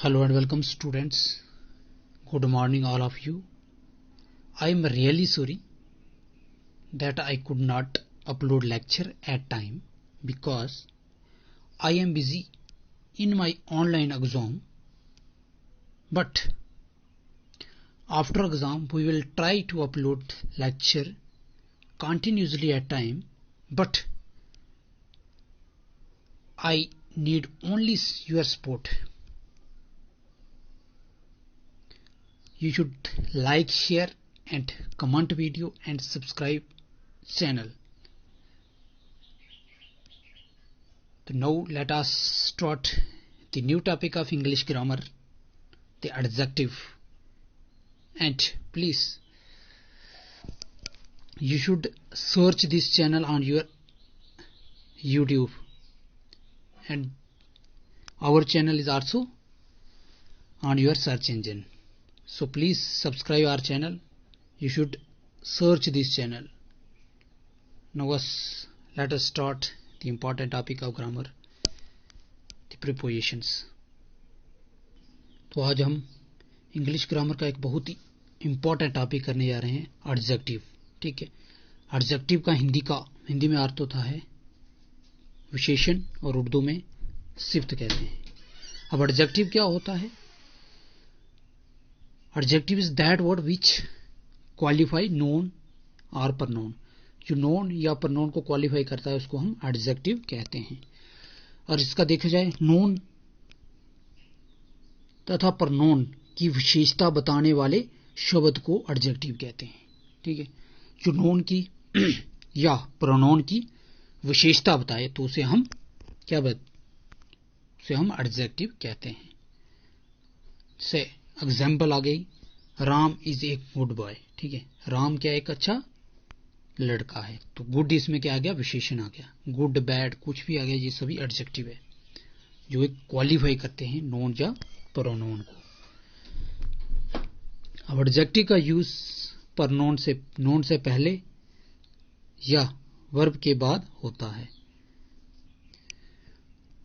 Hello and welcome students. Good morning all of you. I am really sorry that I could not upload lecture at time because I am busy in my online exam. But after exam we will try to upload lecture continuously at time, but I need only your support. You should like, share and comment video and subscribe channel. So now let us start the new topic of English grammar, the adjective. And please, you should search this channel on your YouTube, and our channel is also on your search engine. So please subscribe our channel. You should search this channel. Now let us start the important topic of grammar, the prepositions. तो आज हम English grammar का एक बहुत ही important topic करने जा रहे हैं, एडजेक्टिव. ठीक है, एडजेक्टिव का हिंदी में अर्थ होता है विशेषण और उर्दू में सिफ्त कहते हैं. अब एडजेक्टिव क्या होता है? Adjective is that word which qualify known और प्रनोन. जो नोन या प्रनोन को क्वालिफाई करता है उसको हम एडजेक्टिव कहते हैं. और इसका देखा जाए, नोन तथा प्रनोन की विशेषता बताने वाले शब्द को एडजेक्टिव कहते हैं. ठीक है, जो नोन की या प्रनोन की विशेषता बताए तो उसे हम उसे हम एडजेक्टिव कहते हैं. से एग्जाम्पल आ गई, Ram is a good boy. ठीक है, राम क्या एक अच्छा लड़का है. तो गुड इसमें क्या आ गया? विशेषण आ गया. गुड, बैड कुछ भी आ गया, ये सभी एडजेक्टिव है जो एक क्वालिफाई करते हैं नोन या प्रोनोन को. अब एडजेक्टिव का यूज प्रनोन से नोन से पहले या वर्ब के बाद होता है.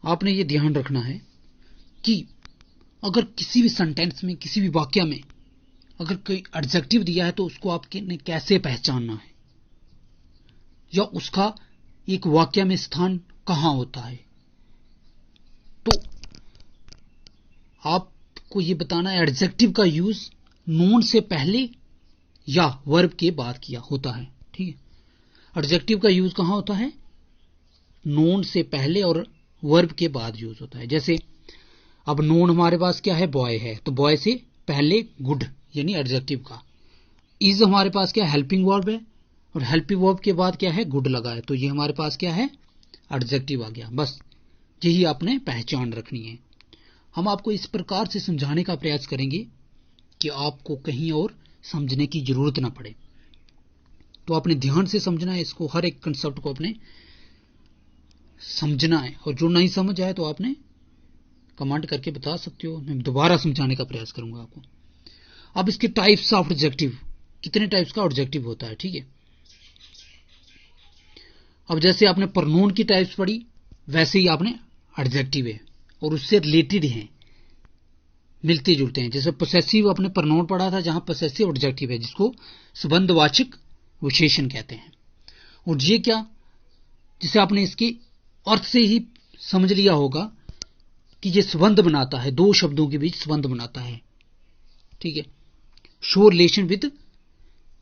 आपने ये ध्यान रखना है कि अगर किसी भी सेंटेंस में, किसी भी वाक्य में अगर कोई एडजेक्टिव दिया है तो उसको आपने कैसे पहचानना है, या उसका एक वाक्य में स्थान कहां होता है. तो आपको ये बताना है एडजेक्टिव का यूज नोन से पहले या वर्ब के बाद किया होता है. ठीक है, एडजेक्टिव का यूज कहां होता है? नोन से पहले और वर्ब के बाद यूज होता है. जैसे अब नोन हमारे पास क्या है? बॉय है, तो बॉय से पहले गुड यानी एडजेक्टिव का. इज हमारे पास क्या? हेल्पिंग वर्ब है, और हेल्पिंग वर्ब के बाद क्या है? गुड लगा है, तो ये हमारे पास क्या है? एडजेक्टिव आ गया. बस यही आपने पहचान रखनी है. हम आपको इस प्रकार से समझाने का प्रयास करेंगे कि आपको कहीं और समझने की जरूरत ना पड़े. तो आपने ध्यान से समझना है इसको, हर एक कंसेप्ट को आपने समझना है. और जो नहीं समझ आए तो आपने कमेंट करके बता सकते हो, मैं दोबारा समझाने का प्रयास करूंगा आपको. अब इसके टाइप्स ऑफ एडजेक्टिव, कितने टाइप्स का एडजेक्टिव होता है. ठीक है, अब जैसे आपने प्रनोन की टाइप्स पढ़ी, वैसे ही आपने एडजेक्टिव है और उससे रिलेटेड हैं, मिलते जुलते हैं. जैसे पोसेसिव आपने प्रनोन पढ़ा था, जहां पोसेसिव एडजेक्टिव है जिसको संबंधवाचक विशेषण कहते हैं. और ये क्या, जिसे आपने इसके अर्थ से ही समझ लिया होगा कि ये संबंध बनाता है, दो शब्दों के बीच संबंध बनाता है. ठीक है, show relation with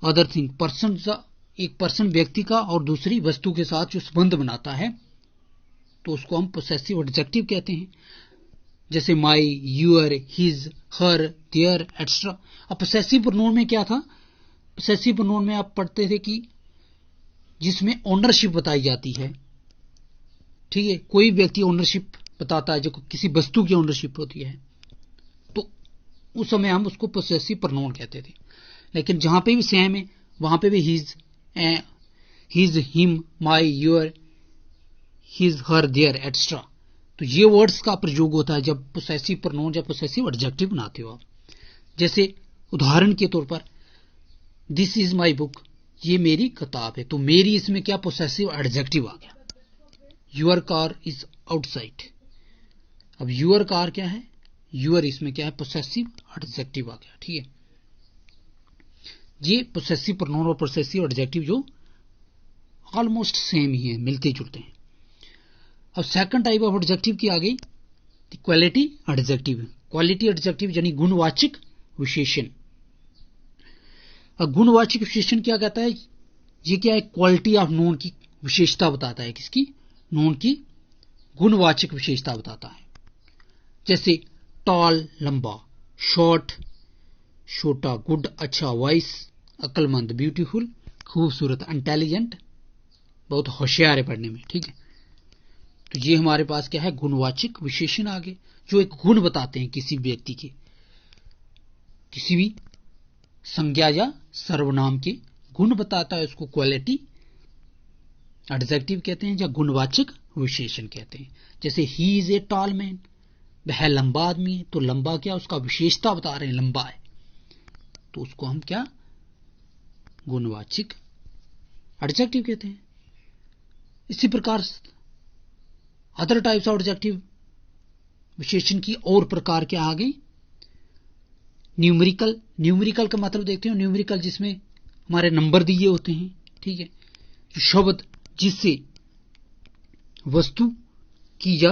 other thing. Person, एक पर्सन व्यक्ति का और दूसरी वस्तु के साथ जो संबंध बनाता है तो उसको हम पोसेसिव एडजेक्टिव कहते हैं. जैसे my, your, his, her, their et cetera. अब पोसेसिव प्रोनाउन में क्या था? पोसेसिव प्रोनाउन में आप पढ़ते थे कि जिसमें ओनरशिप बताई जाती है. ठीक है, कोई व्यक्ति ओनरशिप बताता है, जो किसी वस्तु की ओनरशिप होती है, तो उस समय हम उसको पोसेसिव प्रोनाउन कहते थे. लेकिन जहां पे भी सेम है वहां पे भी his, him, my, your, his, her, their etcetera. तो ये वर्ड्स का प्रयोग होता है जब पोसेसिव प्रोनाउन या पोसेसिव एडजेक्टिव बनाते हो आप. जैसे उदाहरण के तौर पर, दिस इज माई बुक, ये मेरी किताब है. तो मेरी इसमें क्या? पोसेसिव एडजेक्टिव आ गया. Your car is outside. अब यूअर कार क्या है? यूर इसमें क्या है, पोसेसिव एडजेक्टिव आ गया। ठीक है, ये पोसेसिव प्रोनाउन और पोसेसिव एडजेक्टिव जो ऑलमोस्ट सेम ही है, मिलते जुलते हैं। अब सेकंड टाइप ऑफ एडजेक्टिव की आ गई क्वालिटी एडजेक्टिव। क्वालिटी एडजेक्टिव यानी गुणवाचक विशेषण। अब गुणवाचक विशेषण क्या कहता है, ये क्या है, क्वालिटी ऑफ नोन की विशेषता बताता है। किसकी? नोन की गुणवाचक विशेषता बताता है। जैसे टॉल लंबा, शॉर्ट छोटा, गुड अच्छा, वाइस अक्लमंद, ब्यूटीफुल खूबसूरत, इंटेलिजेंट बहुत होशियार है पढ़ने में। ठीक है, तो ये हमारे पास क्या है, गुणवाचक विशेषण आगे, जो एक गुण बताते हैं किसी व्यक्ति के, किसी भी संज्ञा या सर्वनाम के गुण बताता है, उसको क्वालिटी एडजेक्टिव कहते हैं या गुणवाचक विशेषण कहते हैं। जैसे he is a tall man, वह लंबा आदमी है, तो लंबा क्या, उसका विशेषता बता रहे हैं, लंबा है, तो उसको हम क्या, गुणवाचक एडजेक्टिव कहते हैं। इसी प्रकार अदर टाइप्स ऑफ एडजेक्टिव विशेषण की और प्रकार क्या आ गई, न्यूमेरिकल। न्यूमेरिकल का मतलब देखते हो, न्यूमेरिकल जिसमें हमारे नंबर दिए होते हैं। ठीक है, जो शब्द जिससे वस्तु की या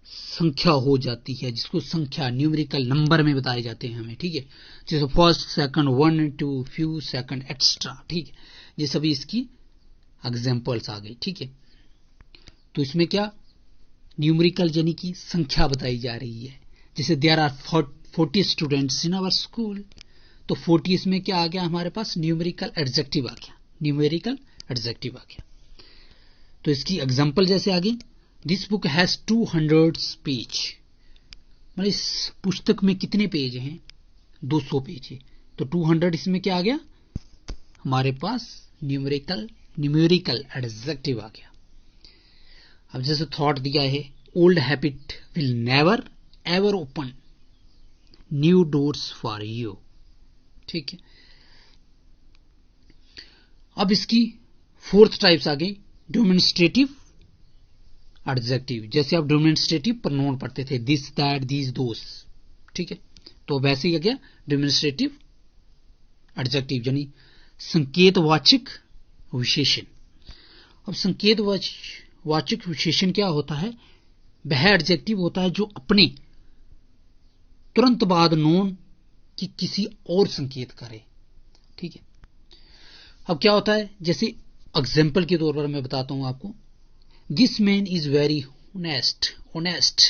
संख्या हो जाती है, जिसको संख्या न्यूमेरिकल नंबर में बताए जाते हैं हमें। ठीक है, जैसे first, second, 1, 2, few, second, extra. ठीक है, ये सभी इसकी एग्जांपल्स आ गई। ठीक है, तो इसमें क्या, न्यूमेरिकल यानी कि संख्या बताई जा रही है। जैसे there are 40 students in our school, तो 40 इसमें क्या आ गया हमारे पास, न्यूमेरिकल एडजेक्टिव आ गया, न्यूमेरिकल एडजेक्टिव आ गया। तो इसकी एग्जांपल जैसे आ गई, दिस बुक हैज 200 पेज, मतलब इस पुस्तक में कितने पेज हैं, 200 पेज है, तो 200 इसमें क्या आ गया हमारे पास, न्यूमेरिकल एडजेक्टिव आ गया। अब जैसे थॉट दिया है, old habit will never ever open new doors for you. ठीक है, अब इसकी फोर्थ टाइप्स आ गई, डेमोन्स्ट्रेटिव एडजेक्टिव। जैसे आप डेमोन्स्ट्रेटिव प्रोनाउन पढ़ते थे, दिस दैट दीज दोस। ठीक है, तो वैसे ही आ गया डेमोन्स्ट्रेटिव एडजेक्टिव यानी संकेतवाचक विशेषण। अब संकेतवाचक विशेषण क्या होता है, वह एडजेक्टिव होता है जो अपने तुरंत बाद नोन की किसी और संकेत करे। ठीक है, अब क्या होता है, जैसे एग्जाम्पल के तौर पर मैं बताता हूं आपको, this man is very honest,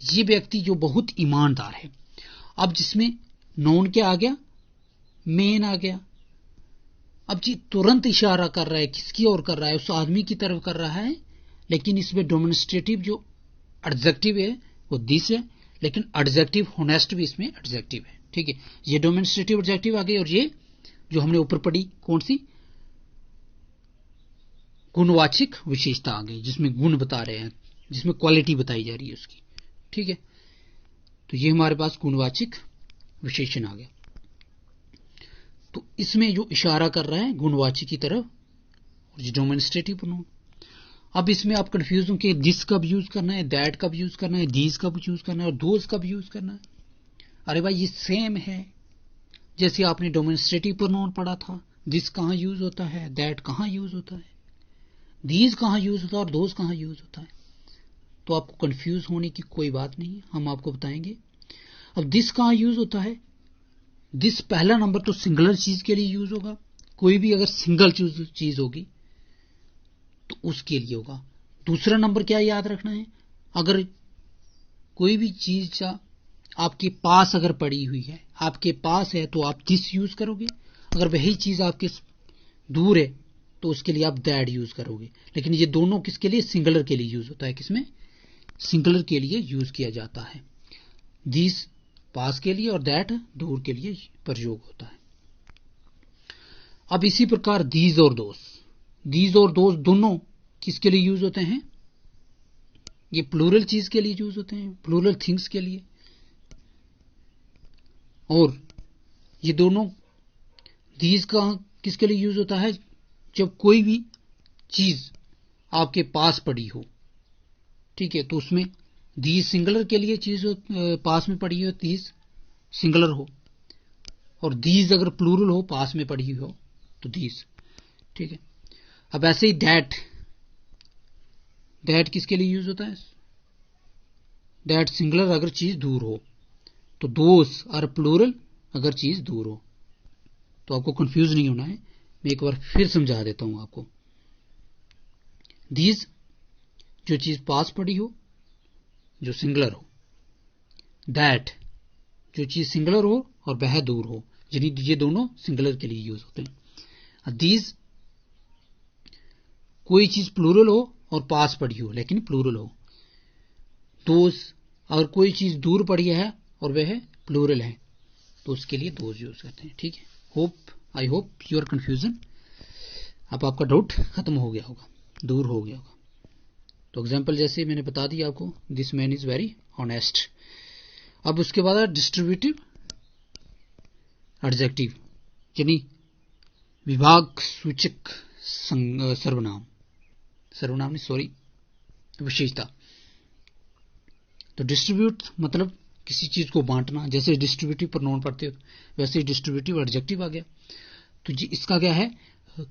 ये व्यक्ति जो बहुत ईमानदार है। अब जिसमें नोन क्या आ गया, मैन आ गया। अब जी तुरंत इशारा कर रहा है, किसकी ओर कर रहा है, उस आदमी की तरफ कर रहा है, लेकिन इसमें डेमोन्स्ट्रेटिव जो एडजेक्टिव है वो दिस है, लेकिन एडजेक्टिव होनेस्ट भी इसमें एडजेक्टिव है। ठीक है, ये डेमोन्स्ट्रेटिव एडजेक्टिव आ गई, और ये जो हमने ऊपर पढ़ी कौन सी, गुणवाचक विशेषता आ गई, जिसमें गुण बता रहे हैं, जिसमें क्वालिटी बताई जा रही है उसकी। ठीक है, तो ये हमारे पास गुणवाचक विशेषण आ गया। तो इसमें जो इशारा कर रहा है गुणवाची की तरफ, और जो डेमोन्स्ट्रेटिव प्रोनाउन। अब इसमें आप कंफ्यूज हो कि दिस कब यूज करना है, दैट कब यूज करना है, दीज कब यूज करना है और दोज कब यूज करना है। अरे भाई ये सेम है, जैसे आपने डेमोन्स्ट्रेटिव प्रोनाउन पढ़ा था, दिस कहां यूज होता है, दैट कहां यूज होता है, दीज कहां यूज होता है और दोज कहां यूज होता है। तो आपको कंफ्यूज होने की कोई बात नहीं, हम आपको बताएंगे। अब दिस कहां यूज होता है, दिस पहला नंबर तो सिंगुलर चीज के लिए यूज होगा, कोई भी अगर सिंगल चीज होगी तो उसके लिए होगा। दूसरा नंबर क्या याद रखना है, अगर कोई भी चीज आपके पास अगर पड़ी हुई है, आपके पास है, तो आप दिस यूज करोगे। अगर वही चीज आपके दूर है तो उसके लिए आप दैट यूज करोगे। लेकिन ये दोनों किसके लिए, सिंगुलर के लिए यूज होता है, किसमें, सिंगुलर के लिए यूज किया जाता है। दिस पास के लिए और दैट दूर के लिए प्रयोग होता है। अब इसी प्रकार दीज और दोस दोनों किसके लिए यूज होते हैं, ये प्लूरल चीज के लिए यूज होते हैं, प्लूरल थिंग्स के लिए। और ये दोनों दीज का किसके लिए यूज होता है, जब कोई भी चीज आपके पास पड़ी हो। ठीक है, तो उसमें दीज सिंगुलर के लिए चीज पास में पड़ी हो, दीज सिंगुलर हो, और दीज अगर प्लूरल हो, पास में पड़ी हो तो दीज, ठीक है। अब ऐसे ही दैट, दैट किसके लिए यूज होता है? दैट सिंगुलर अगर चीज दूर हो, तो दोस और प्लूरल अगर चीज दूर हो। तो आपको कंफ्यूज नहीं होना है, मैं एक बार फिर समझा देता हूं आपको। दीज जो चीज पास पड़ी हो, जो सिंगुलर हो, दैट जो चीज सिंगुलर हो और वह दूर हो, यानी ये दोनों सिंगुलर के लिए यूज होते हैं। दीज कोई चीज प्लूरल हो और पास पड़ी हो लेकिन प्लूरल हो। दोस और कोई चीज दूर पड़ी है और वह प्लूरल है, तो उसके लिए दोज यूज करते हैं, ठीक है। आई होप योर कंफ्यूजन, अब आपका डाउट खत्म हो गया होगा, दूर हो गया होगा। तो एग्जाम्पल जैसे मैंने बता दिया आपको, this man is very honest. अब उसके बाद डिस्ट्रीब्यूटिव एडजेक्टिव, यानी विभाग सूचक सर्वनाम, सर्वनाम नहीं सॉरी, विशेषता। तो डिस्ट्रीब्यूट मतलब किसी चीज को बांटना, जैसे डिस्ट्रीब्यूटिव प्रोनाउन पढ़ते हो वैसे डिस्ट्रीब्यूटिव एडजेक्टिव आ गया। तो जी इसका क्या है,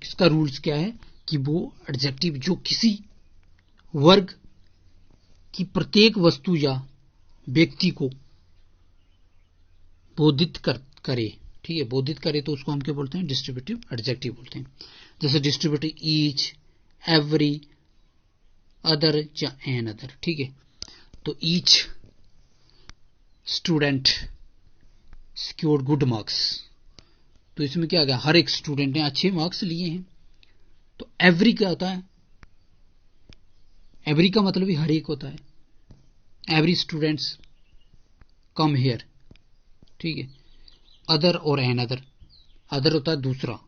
इसका रूल्स क्या है कि वो एडजेक्टिव जो किसी वर्ग की प्रत्येक वस्तु या व्यक्ति को बोधित करे, ठीक है, बोधित करे, तो उसको हम क्या बोलते हैं? डिस्ट्रीब्यूटिव एडजेक्टिव बोलते हैं। जैसे डिस्ट्रीब्यूटिव ईच, एवरी, अदर या एन अदर, ठीक है। तो each student secured good marks, तो इसमें क्या आ गया? हर एक स्टूडेंट ने अच्छे मार्क्स लिए हैं। तो एवरी क्या होता है? एवरी का मतलब ही हर एक होता है। एवरी स्टूडेंट्स कम हियर, ठीक है। अदर और एन अदर, अदर होता है दूसरा,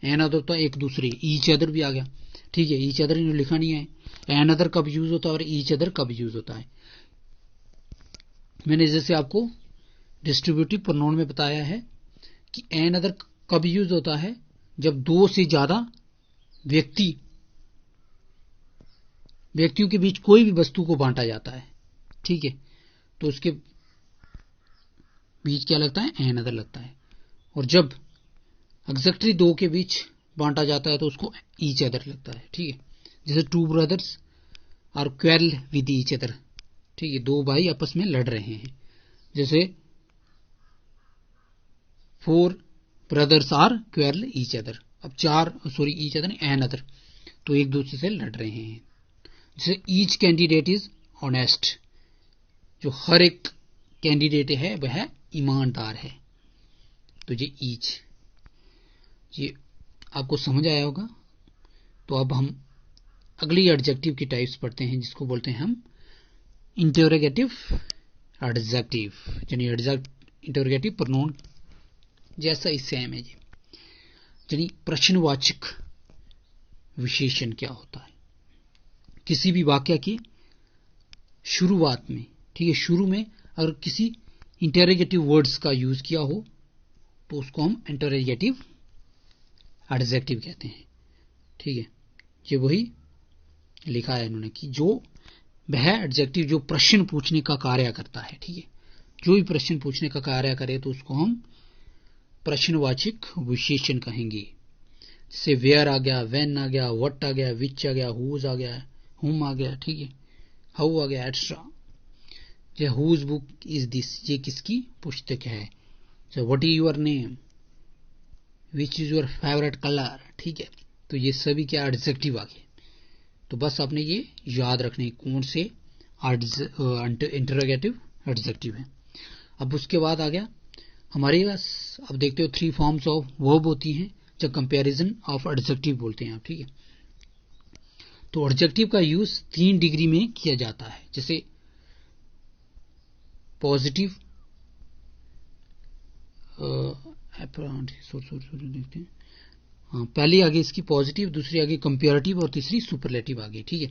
एन अदर होता है एक दूसरे, ईच अदर भी आ गया, ठीक है। ईच अदर इन्होंने लिखा नहीं है, एन अदर कब यूज होता है और ईच अदर कब यूज होता है। मैंने जैसे आपको डिस्ट्रीब्यूटिव प्रोनाउन में बताया है कि एन अदर कब यूज होता है, जब दो से ज्यादा व्यक्तियों के बीच कोई भी वस्तु को बांटा जाता है, ठीक है। तो उसके बीच क्या लगता है? एन अदर लगता है। और जब एग्जैक्टली दो के बीच बांटा जाता है तो उसको ईच अदर लगता है, ठीक है। जैसे two brothers are quarrel with each other, ठीक है, दो भाई आपस में लड़ रहे हैं। जैसे four brothers are quarrel each other, अब ईच अदर एन अदर, तो एक दूसरे से लड़ रहे हैं। जैसे ईच कैंडिडेट इज ऑनेस्ट, जो हर एक कैंडिडेट है वह ईमानदार है। तो ये ईच, ये आपको समझ आया होगा। तो अब हम अगली एडजेक्टिव की टाइप्स पढ़ते हैं, जिसको बोलते हैं हम इंटरोगेटिव एडजेक्टिव, यानी इंटरोगेटिव प्रोनाउन जैसा ही सेम है। यानी प्रश्नवाचक विशेषण क्या होता है? किसी भी वाक्य की शुरुआत में, ठीक है, शुरू में अगर किसी इंटरोगेटिव वर्ड्स का यूज किया हो तो उसको हम इंटरोगेटिव एडजेक्टिव कहते हैं, ठीक है। ये वही लिखा है इन्होंने कि जो वह एडजेक्टिव जो प्रश्न पूछने का कार्य करता है, ठीक है, जो भी प्रश्न पूछने का कार्य करे तो उसको हम प्रश्नवाचक विशेषण कहेंगे। जैसे वेयर आ गया, व्हेन आ गया, व्हाट आ गया, विच आ गया, हुज आ गया, हुम आ गया, ठीक है, हाउ आ गया, एक्स्ट्रा। जैसे हुज बुक इज दिस, ये किसकी पुस्तक है। जैसे what is your name, which is your favourite colour, ठीक है। तो ये सभी क्या एडजेक्टिव आ गए। तो बस आपने ये याद रखने कौन से इंटरोगेटिव एडजेक्टिव है। अब उसके बाद आ गया हमारे पास, अब देखते हो 3 फॉर्म्स ऑफ वर्ब होती हैं जब कंपैरिजन ऑफ एडजेक्टिव बोलते हैं आप, ठीक है। तो एडजेक्टिव का यूज 3 डिग्री में किया जाता है। जैसे पॉजिटिव, देखते हैं, हाँ, पहली आगे इसकी पॉजिटिव, दूसरी आगे कंपैरेटिव और तीसरी सुपरलेटिव आगे, ठीक है।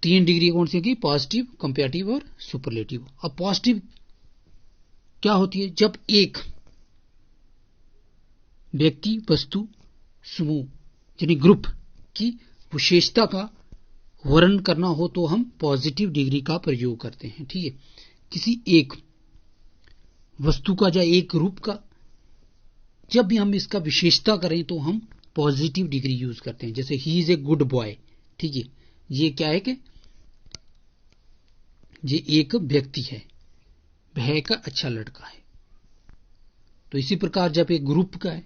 3 डिग्री कौन सी होगी? पॉजिटिव, कंपैरेटिव और सुपरलेटिव। अब पॉजिटिव क्या होती है? जब एक व्यक्ति, वस्तु, समूह यानी ग्रुप की विशेषता का वर्णन करना हो तो हम पॉजिटिव डिग्री का प्रयोग करते हैं। ठीक है, किसी एक वस्तु का या एक रूप का जब भी हम इसका विशेषता करें तो हम पॉजिटिव डिग्री यूज करते हैं। जैसे he is a good boy, ठीक है, ये क्या है कि ये एक व्यक्ति है, वह का अच्छा लड़का है। तो इसी प्रकार जब एक ग्रुप का है,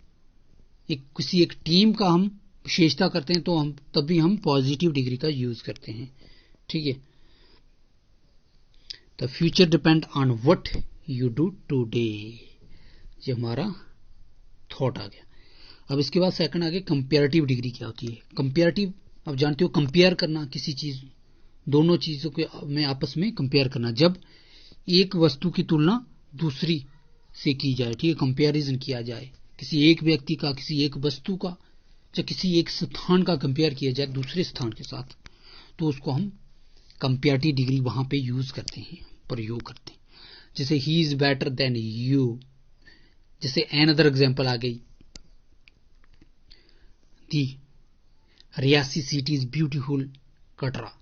किसी एक टीम का हम विशेषता करते हैं तो हम तब भी हम पॉजिटिव डिग्री का यूज करते हैं। ठीक है, the future depend on what you do today, ये हमारा थॉट आ गया। अब इसके बाद सेकंड आ गया कंपेरेटिव डिग्री क्या होती है। कंपेरेटिव, अब जानते हो कंपेयर करना, किसी चीज, दोनों चीजों के में आपस में कंपेयर करना, जब एक वस्तु की तुलना दूसरी से की जाए। ठीक है, कंपेरिजन किया जाए, किसी एक व्यक्ति का, किसी एक वस्तु का या किसी एक स्थान का कंपेयर किया जाए दूसरे स्थान के साथ, तो उसको हम कंपेरेटिव डिग्री वहां पे यूज करते हैं, प्रयोग करते हैं। जैसे he is better than you, जैसे अनदर एग्जांपल आ गई, the Reasi city is beautiful Katra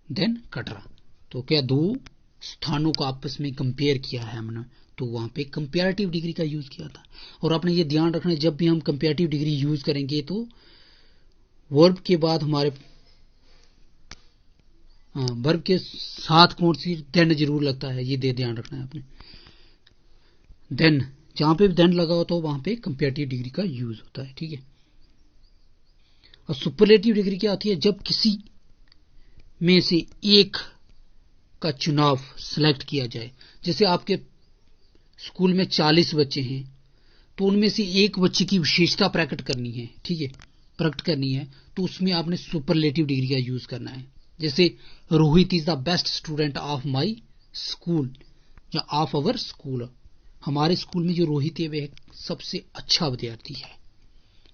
than Katra. तो क्या दो स्थानों को आपस में कंपेयर किया है हमने, तो वहां पे कंपेरेटिव डिग्री का यूज किया था। और आपने ये ध्यान रखना है, जब भी हम कंपेरेटिव डिग्री यूज करेंगे तो वर्ब के बाद हमारे वर्ब के साथ कौन सी देन जरूर लगता है, ये ध्यान रखना है आपने। देन, जहां पे भी देन लगा हो तो वहां पे कंपेरेटिव डिग्री का यूज होता है। ठीक है, और सुपरलेटिव डिग्री क्या होती है, जब किसी में से एक का चुनाव सिलेक्ट किया जाए। जैसे आपके स्कूल में 40 बच्चे हैं, तो उनमें से एक बच्चे की विशेषता प्रकट करनी है। ठीक है, प्रकट करनी है, तो उसमें आपने सुपरलेटिव डिग्री का यूज करना है। जैसे Rohit is the best student of my school या ऑफ अवर स्कूल, हमारे स्कूल में जो रोहित है वह सबसे अच्छा विद्यार्थी है,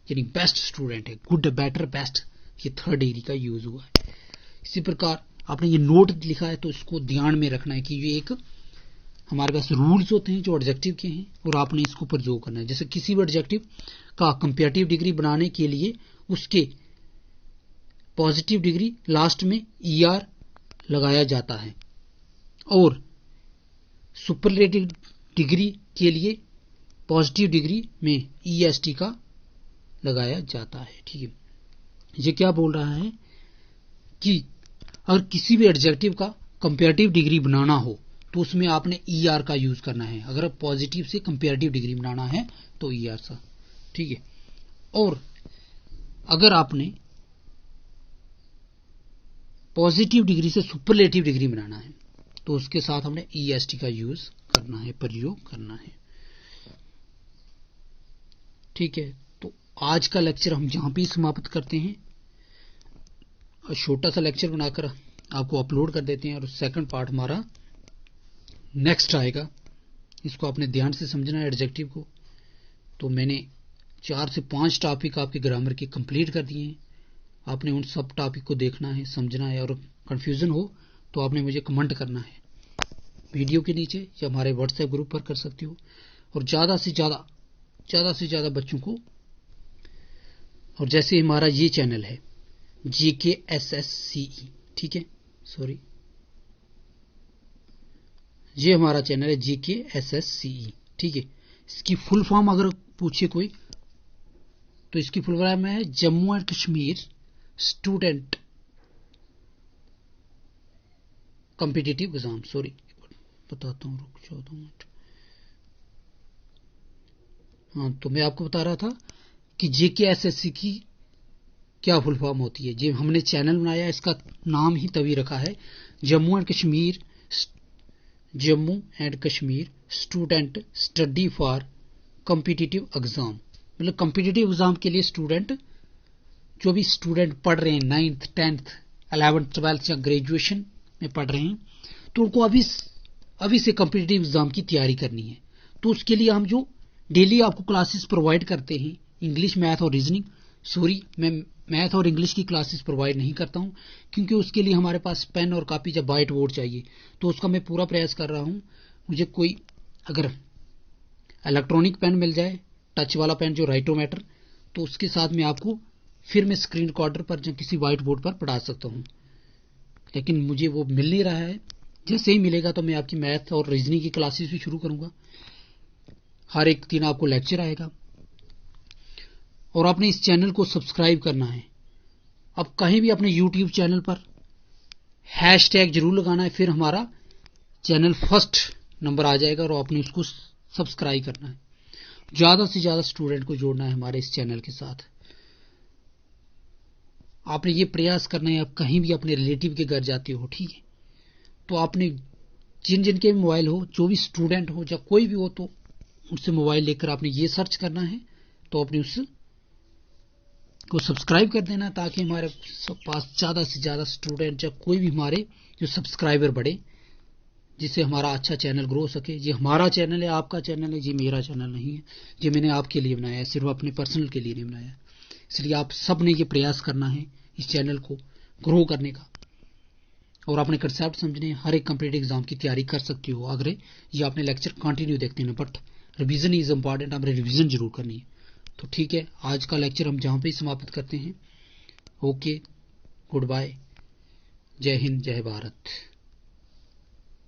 यानी बेस्ट स्टूडेंट है। गुड, बेटर, बेस्ट, ये थर्ड डिग्री का यूज हुआ है। इसी प्रकार आपने ये नोट लिखा है तो इसको ध्यान में रखना है कि ये एक हमारे पास रूल्स होते हैं जो एडजेक्टिव के हैं, और आपने इसको प्रयोग करना है। जैसे किसी भी एडजेक्टिव का कंपेरेटिव डिग्री बनाने के लिए उसके पॉजिटिव डिग्री लास्ट में ईआर लगाया जाता है, और सुपरलेटिव डिग्री के लिए पॉजिटिव डिग्री में ईएसटी का लगाया जाता है। ठीक है, ये क्या बोल रहा है कि अगर किसी भी एडजेक्टिव का कंपेरेटिव डिग्री बनाना हो तो उसमें आपने ईआर का यूज करना है। अगर पॉजिटिव से कंपेरेटिव डिग्री बनाना है तो ईआर सा। ठीक है, और अगर आपने पॉजिटिव डिग्री से सुपरलेटिव डिग्री बनाना है तो उसके साथ हमने ईएसटी का यूज करना है, प्रयोग करना है। ठीक है, तो आज का लेक्चर हम यहां पे समाप्त करते हैं, और छोटा सा लेक्चर बनाकर आपको अपलोड कर देते हैं, और सेकंड पार्ट हमारा नेक्स्ट आएगा। इसको आपने ध्यान से समझना है एडजेक्टिव को। तो मैंने 4 से 5 टॉपिक आपके ग्रामर के कंप्लीट कर दिए हैं। आपने उन सब टॉपिक को देखना है, समझना है, और कंफ्यूजन हो तो आपने मुझे कमेंट करना है वीडियो के नीचे, या हमारे व्हाट्सएप ग्रुप पर कर सकते हो। और ज्यादा से ज्यादा बच्चों को, और जैसे हमारा ये चैनल है GKSSCE, ठीक है, सॉरी, ये हमारा चैनल है GKSSCE। ठीक है, इसकी फुल फॉर्म अगर पूछे कोई तो इसकी फुल फॉर्म है Jammu and Kashmir student competitive exam. Sorry, बताता हूं, रुक जाओ 2 मिनट। हाँ, तो मैं आपको बता रहा था कि JKSSC की क्या फुल फॉर्म होती है। जो हमने चैनल बनाया, इसका नाम ही तभी रखा है Jammu and Kashmir student study for competitive exam. मतलब कॉम्पिटिटिव एग्जाम के लिए स्टूडेंट, जो भी स्टूडेंट पढ़ रहे हैं 9th 10th 11th 12th या ग्रेजुएशन में पढ़ रहे हैं, तो उनको अभी से कॉम्पिटिटिव एग्जाम की तैयारी करनी है। तो उसके लिए हम जो डेली आपको क्लासेस प्रोवाइड करते हैं, इंग्लिश, मैथ और रीजनिंग, सॉरी मैं मैथ और इंग्लिश की क्लासेस प्रोवाइड नहीं करता हूं, क्योंकि उसके लिए हमारे पास पेन और कॉपी या व्हाइट बोर्ड चाहिए। तो उसका मैं पूरा प्रयास कर रहा हूं। मुझे कोई अगर इलेक्ट्रॉनिक पेन मिल जाए, टच वाला पेन जो राइटोमीटर, तो उसके साथ में आपको फिर मैं स्क्रीन रिकॉर्डर पर या किसी व्हाइट बोर्ड पर पढ़ा सकता हूं। लेकिन मुझे वो मिल नहीं रहा है। जैसे ही मिलेगा तो मैं आपकी मैथ और रीजनिंग की क्लासेस भी शुरू करूंगा। हर एक दिन आपको लेक्चर आएगा और आपने इस चैनल को सब्सक्राइब करना है। अब कहीं भी अपने YouTube चैनल पर हैशटैग जरूर लगाना है, फिर हमारा चैनल फर्स्ट नंबर आ जाएगा और आपने उसको सब्सक्राइब करना है। ज्यादा से ज्यादा स्टूडेंट को जोड़ना है हमारे इस चैनल के साथ। आपने ये प्रयास करना है, आप कहीं भी अपने रिलेटिव के घर जाते हो, ठीक है, तो आपने जिन जिन के मोबाइल हो, जो भी स्टूडेंट हो या कोई भी हो, तो उससे मोबाइल लेकर आपने ये सर्च करना है, तो अपने उस को सब्सक्राइब कर देना, ताकि हमारे पास ज्यादा से ज्यादा स्टूडेंट या कोई भी हमारे जो सब्सक्राइबर बढ़े, जिससे हमारा अच्छा चैनल ग्रो हो सके। ये हमारा चैनल है, आपका चैनल है, ये मेरा चैनल नहीं है। ये मैंने आपके लिए बनाया है, सिर्फ अपने पर्सनल के लिए नहीं बनाया। इसलिए आप सब ने ये प्रयास करना है इस चैनल को ग्रो करने का, और आपने कंसेप्ट समझने। हर एक कॉम्पिटिटिव एग्जाम की तैयारी कर सकते हो अगर ये आपने लेक्चर कंटिन्यू देखते हैं, बट रिवीजन इज इंपॉर्टेंट। आपने रिवीजन जरूर करनी है। तो ठीक है, आज का लेक्चर हम जहां पे समाप्त करते हैं। ओके, गुड बाय, जय हिंद, जय भारत।